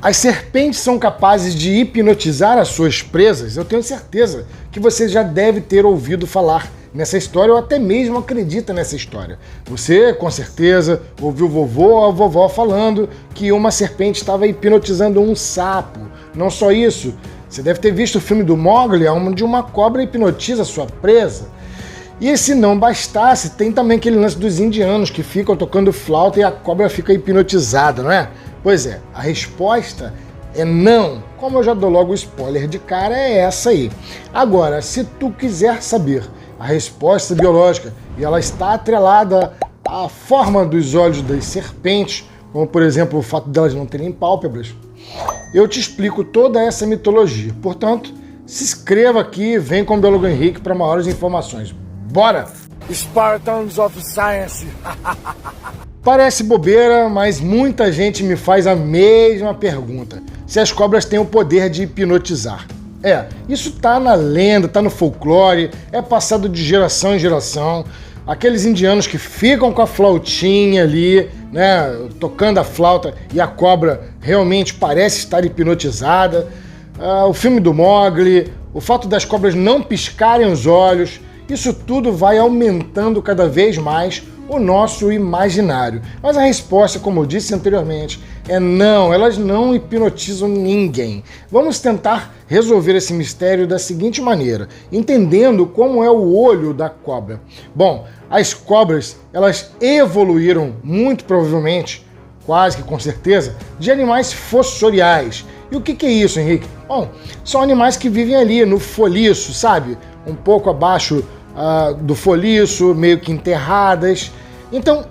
As serpentes são capazes de hipnotizar as suas presas? Eu tenho certeza que você já deve ter ouvido falar nessa história ou até mesmo acredita nessa história. Você, com certeza, ouviu o vovô ou a vovó falando que uma serpente estava hipnotizando um sapo. Não só isso, você deve ter visto o filme do Mowgli, onde uma cobra hipnotiza a sua presa. E se não bastasse, tem também aquele lance dos indianos que ficam tocando flauta e a cobra fica hipnotizada, não é? Pois é, a resposta é não. Como eu já dou logo o spoiler de cara, é essa aí. Agora, se tu quiser saber a resposta biológica, e ela está atrelada à forma dos olhos das serpentes, como por exemplo o fato delas não terem pálpebras, eu te explico toda essa mitologia. Portanto, se inscreva aqui e vem com o Biólogo Henrique para maiores informações. Bora! Spartans of Science! Parece bobeira, mas muita gente me faz a mesma pergunta. Se as cobras têm o poder de hipnotizar. Isso tá na lenda, tá no folclore, é passado de geração em geração. Aqueles indianos que ficam com a flautinha ali, né, tocando a flauta e a cobra realmente parece estar hipnotizada. O filme do Mowgli, o fato das cobras não piscarem os olhos, isso tudo vai aumentando cada vez mais o nosso imaginário. Mas a resposta, como eu disse anteriormente, é não, elas não hipnotizam ninguém. Vamos tentar resolver esse mistério da seguinte maneira, entendendo como é o olho da cobra. Bom, as cobras, elas evoluíram muito provavelmente, quase que com certeza, de animais fossoriais. E o que é isso, Henrique? Bom, são animais que vivem ali no foliço, sabe? Um pouco abaixo do foliço, meio que enterradas. Então,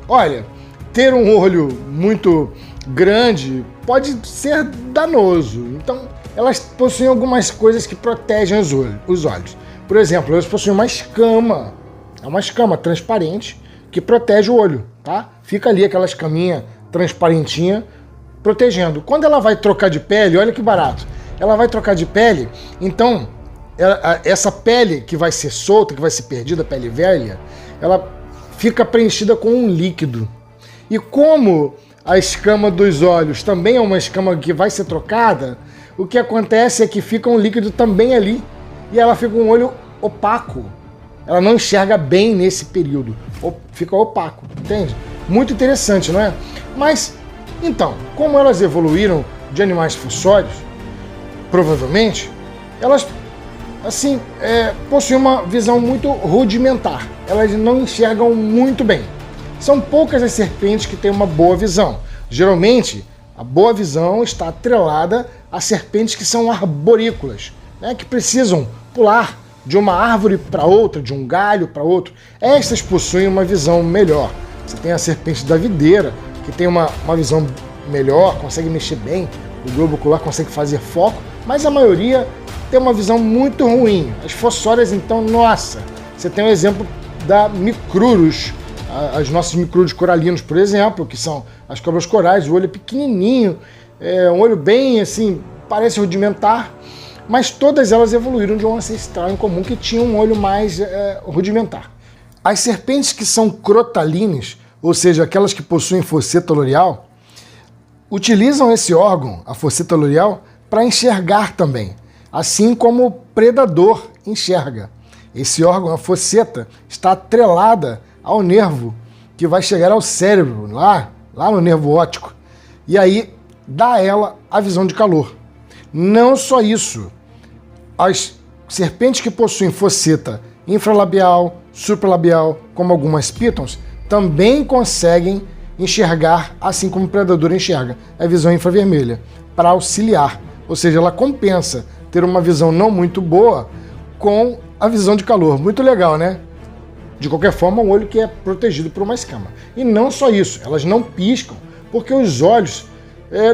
olha, ter um olho muito grande pode ser danoso. Então, elas possuem algumas coisas que protegem os olhos. Por exemplo, elas possuem uma escama, é uma escama transparente que protege o olho, tá? Fica ali aquela escaminha transparentinha protegendo. Quando ela vai trocar de pele, olha que barato, ela vai trocar de pele, então essa pele que vai ser solta, que vai ser perdida, a pele velha, ela fica preenchida com um líquido. E como a escama dos olhos também é uma escama que vai ser trocada, o que acontece é que fica um líquido também ali e ela fica um olho opaco. Ela não enxerga bem nesse período, fica opaco, entende? Muito interessante, não é? Mas, então, como elas evoluíram de animais fossórios, provavelmente, elas possuem uma visão muito rudimentar. Elas não enxergam muito bem. São poucas as serpentes que têm uma boa visão. Geralmente, a boa visão está atrelada a serpentes que são arborícolas, né, que precisam pular de uma árvore para outra, de um galho para outro. Estas possuem uma visão melhor. Você tem a serpente da videira, que tem uma visão melhor, consegue mexer bem, o globo ocular consegue fazer foco, mas a maioria tem uma visão muito ruim. As fossórias, então, nossa, você tem um exemplo da micrurus, as nossas micrurus coralinos, por exemplo, que são as cobras corais, o olho é pequenininho, um olho bem, assim, parece rudimentar, mas todas elas evoluíram de um ancestral em comum que tinha um olho mais rudimentar. As serpentes que são crotalines, ou seja, aquelas que possuem fosseta loreal, utilizam esse órgão, a fosseta loreal, para enxergar também, assim como o predador enxerga. Esse órgão, a fosseta, está atrelada ao nervo que vai chegar ao cérebro, lá no nervo óptico, e aí dá a ela a visão de calor. Não só isso, as serpentes que possuem fosseta infralabial, supralabial, como algumas pitons, também conseguem enxergar assim como o predador enxerga, a visão infravermelha, para auxiliar, ou seja, ela compensa ter uma visão não muito boa com a visão de calor. Muito legal, né? De qualquer forma, um olho que é protegido por uma escama. E não só isso, elas não piscam, porque os olhos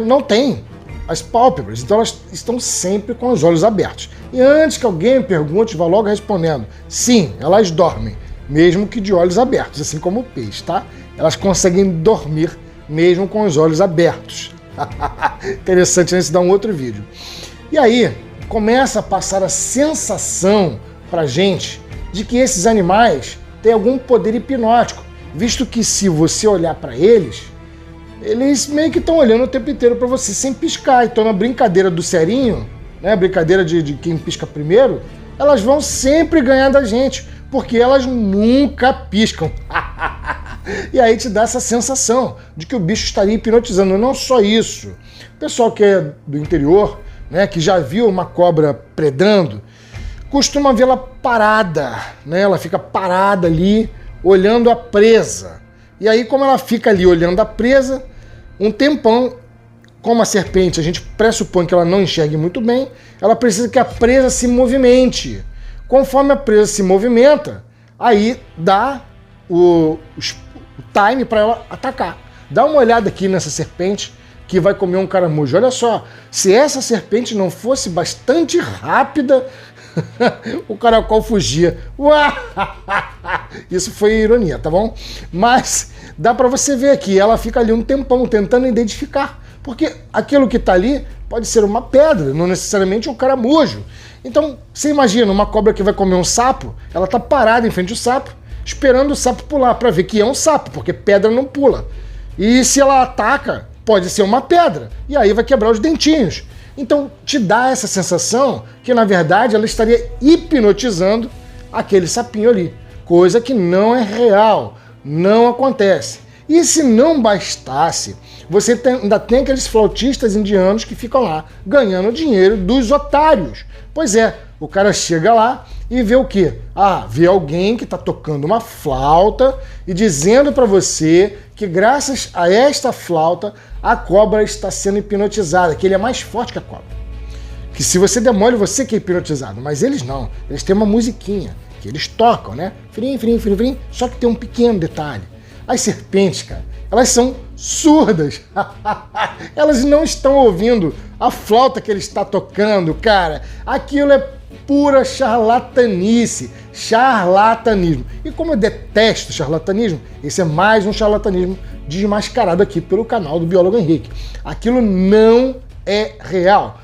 não têm as pálpebras, então elas estão sempre com os olhos abertos. E antes que alguém me pergunte, vá logo respondendo, sim, elas dormem, mesmo que de olhos abertos, assim como o peixe, tá? Elas conseguem dormir mesmo com os olhos abertos. Interessante, né? Se dá um outro vídeo. E aí, começa a passar a sensação pra gente de que esses animais têm algum poder hipnótico, visto que se você olhar para eles, eles meio que estão olhando o tempo inteiro para você sem piscar. Então, na brincadeira do serinho, né, brincadeira de quem pisca primeiro, elas vão sempre ganhar da gente, porque elas nunca piscam. E aí te dá essa sensação de que o bicho estaria hipnotizando. Não só isso. O pessoal que é do interior, né, que já viu uma cobra predando, costuma vê-la parada, né? Ela fica parada ali, olhando a presa. E aí, como ela fica ali olhando a presa, um tempão, como a serpente, a gente pressupõe que ela não enxergue muito bem, ela precisa que a presa se movimente. Conforme a presa se movimenta, aí dá o time para ela atacar. Dá uma olhada aqui nessa serpente que vai comer um caramujo. Olha só, se essa serpente não fosse bastante rápida, o caracol fugia. Isso foi ironia, tá bom? Mas dá para você ver aqui, ela fica ali um tempão tentando identificar, porque aquilo que tá ali pode ser uma pedra, não necessariamente um caramujo. Então, você imagina uma cobra que vai comer um sapo, ela tá parada em frente ao sapo, esperando o sapo pular para ver que é um sapo, porque pedra não pula. E se ela ataca, pode ser uma pedra, e aí vai quebrar os dentinhos. Então, te dá essa sensação que, na verdade, ela estaria hipnotizando aquele sapinho ali. Coisa que não é real, não acontece. E se não bastasse, você ainda tem aqueles flautistas indianos que ficam lá ganhando dinheiro dos otários. Pois é, o cara chega lá e vê o quê? Vê alguém que está tocando uma flauta e dizendo para você que graças a esta flauta a cobra está sendo hipnotizada, que ele é mais forte que a cobra. Que se você der mole, você que é hipnotizado, mas eles não. Eles têm uma musiquinha que eles tocam, né? Frim, frim, frim, frim, só que tem um pequeno detalhe. As serpentes, cara, elas são surdas. Elas não estão ouvindo a flauta que ele está tocando, cara. Aquilo é pura charlatanice, charlatanismo. E como eu detesto charlatanismo, esse é mais um charlatanismo desmascarado aqui pelo canal do Biólogo Henrique. Aquilo não é real.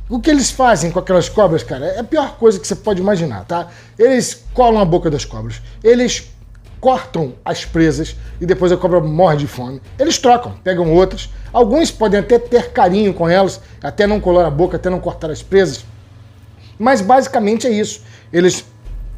O que eles fazem com aquelas cobras, cara, é a pior coisa que você pode imaginar, tá? Eles colam a boca das cobras, eles cortam as presas e depois a cobra morre de fome. Eles trocam, pegam outras. Alguns podem até ter carinho com elas, até não colar a boca, até não cortar as presas. Mas basicamente é isso.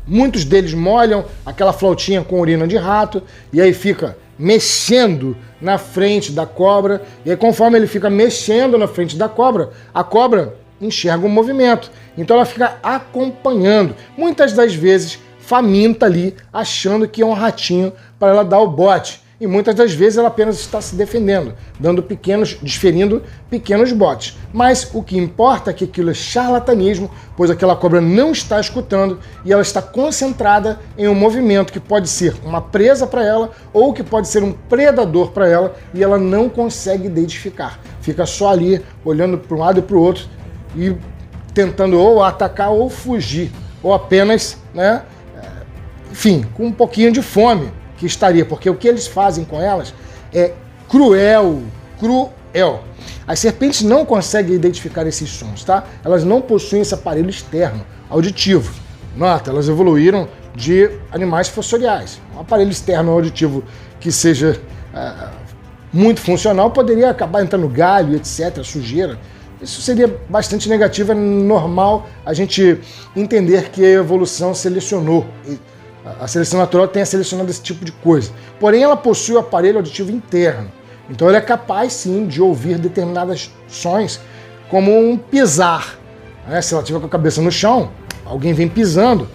Muitos deles molham aquela flautinha com urina de rato e aí fica mexendo na frente da cobra. E aí conforme ele fica mexendo na frente da cobra, a cobra enxerga o movimento. Então ela fica acompanhando. Muitas das vezes faminta ali, achando que é um ratinho para ela dar o bote. E muitas das vezes ela apenas está se defendendo, desferindo pequenos botes. Mas o que importa é que aquilo é charlatanismo, pois aquela cobra não está escutando e ela está concentrada em um movimento que pode ser uma presa para ela ou que pode ser um predador para ela e ela não consegue identificar. Fica só ali, olhando para um lado e para o outro e tentando ou atacar ou fugir, ou apenas, né, enfim, com um pouquinho de fome que estaria, porque o que eles fazem com elas é cruel. As serpentes não conseguem identificar esses sons, tá? Elas não possuem esse aparelho externo, auditivo. Nota, elas evoluíram de animais fossoriais. Um aparelho externo auditivo que seja muito funcional poderia acabar entrando galho, etc., sujeira. Isso seria bastante negativo, é normal a gente entender que a evolução selecionou. A seleção natural tenha selecionado esse tipo de coisa. Porém, ela possui o aparelho auditivo interno. Então, ela é capaz, sim, de ouvir determinados sons, como um pisar. Se ela estiver com a cabeça no chão, alguém vem pisando,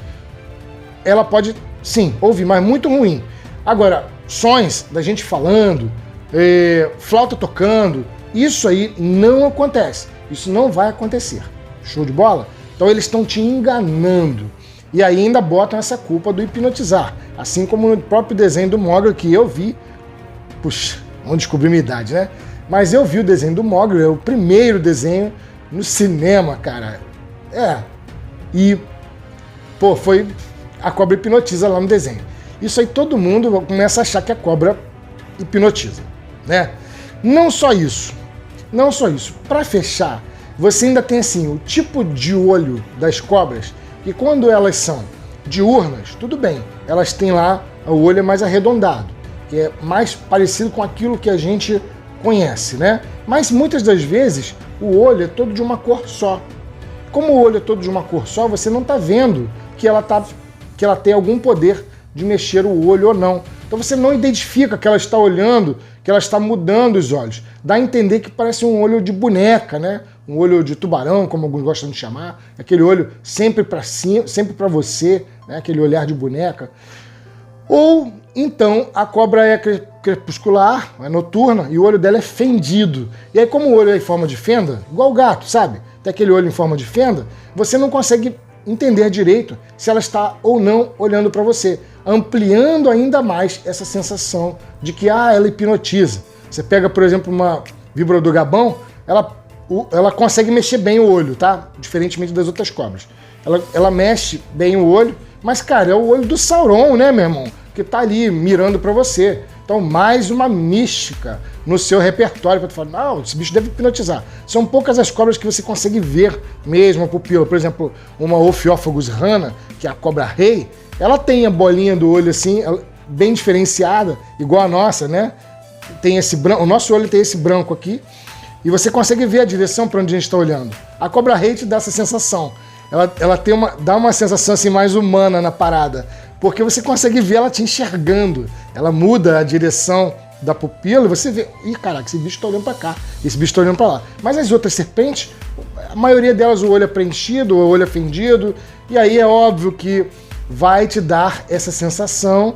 ela pode, sim, ouvir, mas muito ruim. Agora, sons da gente falando, flauta tocando, isso aí não acontece. Isso não vai acontecer. Show de bola? Então, eles estão te enganando. E ainda botam essa culpa do hipnotizar. Assim como no próprio desenho do Mowgli que eu vi. Puxa, vamos descobrir minha idade, né? Mas eu vi o desenho do Mowgli, é o primeiro desenho no cinema, cara. E, foi a cobra hipnotiza lá no desenho. Isso aí todo mundo começa a achar que a cobra hipnotiza, né? Não só isso. Para fechar, você ainda tem assim, o tipo de olho das cobras. E quando elas são diurnas, tudo bem, elas têm lá, o olho é mais arredondado, que é mais parecido com aquilo que a gente conhece, né? Mas muitas das vezes o olho é todo de uma cor só. Como o olho é todo de uma cor só, você não está vendo que ela tem algum poder de mexer o olho ou não. Então você não identifica que ela está olhando, que ela está mudando os olhos. Dá a entender que parece um olho de boneca, né? Um olho de tubarão, como alguns gostam de chamar. Aquele olho sempre para cima, sempre para você, né? Aquele olhar de boneca. Ou então a cobra é crepuscular, é noturna, e o olho dela é fendido. E aí, como o olho é em forma de fenda, igual o gato, sabe? Tem aquele olho em forma de fenda, você não consegue entender direito se ela está ou não olhando para você, ampliando ainda mais essa sensação de que ela hipnotiza. Você pega, por exemplo, uma víbora do Gabão, ela consegue mexer bem o olho, tá? Diferentemente das outras cobras. Ela mexe bem o olho, mas, cara, é o olho do Sauron, né, meu irmão? Que tá ali mirando para você. Então, mais uma mística no seu repertório para tu falar, não, esse bicho deve hipnotizar. São poucas as cobras que você consegue ver mesmo a pupila. Por exemplo, uma Ophiophagus rana, que é a cobra rei, ela tem a bolinha do olho assim, bem diferenciada, igual a nossa, né? Tem esse branco, o nosso olho tem esse branco aqui, e você consegue ver a direção para onde a gente está olhando. A cobra rei te dá essa sensação. Ela dá uma sensação assim mais humana na parada, porque você consegue ver ela te enxergando. Ela muda a direção da pupila e você vê, caraca, esse bicho está olhando para cá, esse bicho está olhando para lá. Mas as outras serpentes, a maioria delas o olho é preenchido, o olho é fendido, e aí é óbvio que vai te dar essa sensação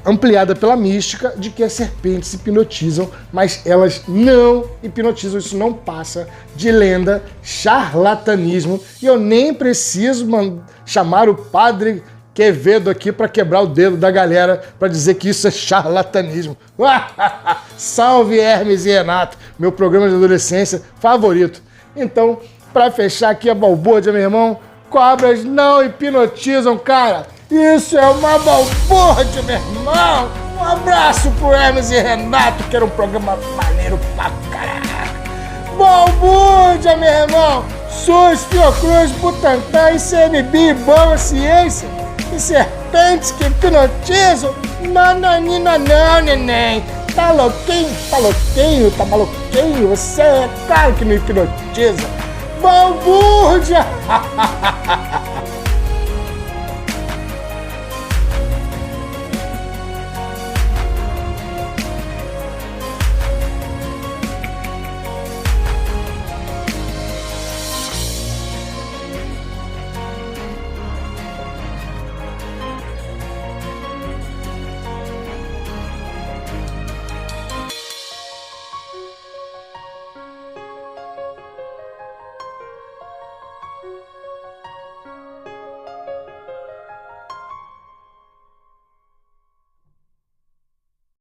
ampliada pela mística de que as serpentes hipnotizam, mas elas não hipnotizam, isso não passa de lenda, charlatanismo, e eu nem preciso chamar o padre Quevedo aqui para quebrar o dedo da galera para dizer que isso é charlatanismo. Salve Hermes e Renato, meu programa de adolescência favorito. Então, para fechar aqui a balbúrdia, meu irmão, cobras não hipnotizam, cara. Isso é uma balbúrdia, meu irmão. Um abraço pro Hermes e Renato, que era um programa maneiro pra caralho. Balbúrdia, meu irmão. SUS, Fiocruz, Butantan, ICMB, IBAMA, Ciência e serpentes que hipnotizam? Não, neném. Tá louquinho, tá maluquinho. Você é claro que não hipnotiza. Balbúrdia!